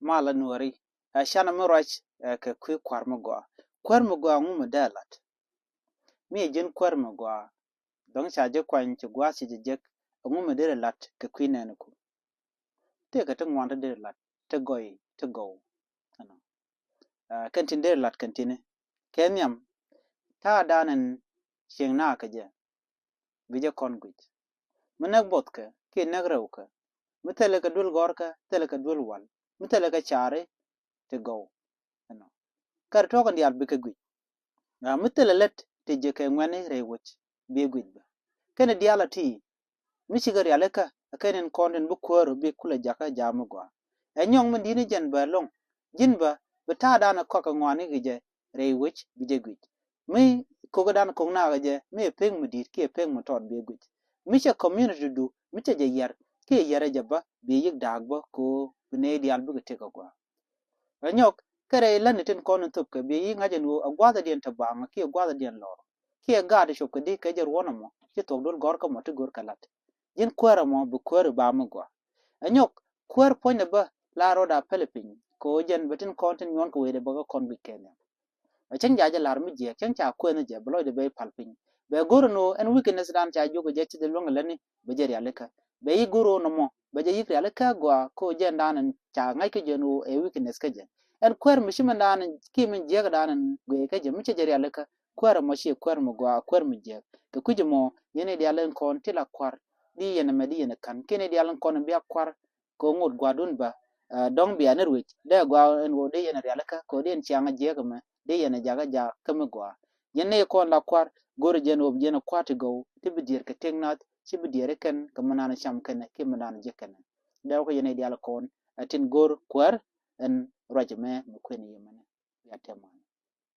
mala nuari shana murach ka kwi kwar magwa ngu madalat mi jin kwar magwa don chaje kwan ci gwa ci jek ngu madere lat ka kwi nenuku te ka tang wanda de lat te goy te go ano kan tin de lat kan tine kenyam ta danan sheng na ka je bija kon gwit manak botka ke nagrawka mutale ka dul gorka tale ka dul wal mutale ka chare te go ano kar to kan yal bika gwit mutale let te je ka ngwane rewich be gwit ba kana diala ti mishigar yaleka akanen konden bu kwaro be kula jaka jamu gwa enyong mun dini jan ba long jinba beta dana koka ngwani gije rewich bije gwit mi koga dana kongna gaje mi peng mudit ke peng mutod be gwit misha community du micha je yar ke yara jaba be yik dagba ko bine dial bu te ka gwa anyok kare lanitin konon tupka be yi ngajen wo agwada dien tabanga ke agwada dien lor ke gade shopka de ke jer wonamo ke togdol gorka motu gor kalat yin kwara mo bu kwara ba mu gwa anyok kwar ponya ba la roda pelipin ko jen batin kontin yon ko wede baga kon bi kenya a chen jaja lar mi je chen cha kwena je blo de be palpin be goro no en weakness dan cha jogo je ti de longa lani be jer yaleka be yi goro no mo be je yik yaleka gwa ko jen dan cha ngai ke jenu e weakness ke je en kwar mi shima dan ki min je ga dan gwe ke je mi che jer yaleka kwar mo shi kwar mo gwa kwar mi je ke kujimo yene de yalen kon tila kwar di yene me di yene kan kene di alan kon biya kwar ko ngut gwadun ba dong biya nerwich de gwa en wo de yene realaka ko den chianga je kama de yene jaga ja kama gwa yene kon la kwar gor jen ob jen kwati go tibidir ke tengnat tibidir ken kama na sham ken ke manana je ken da ko yene di ala kon atin gor kwar en rajme mu kweni yemane ya tema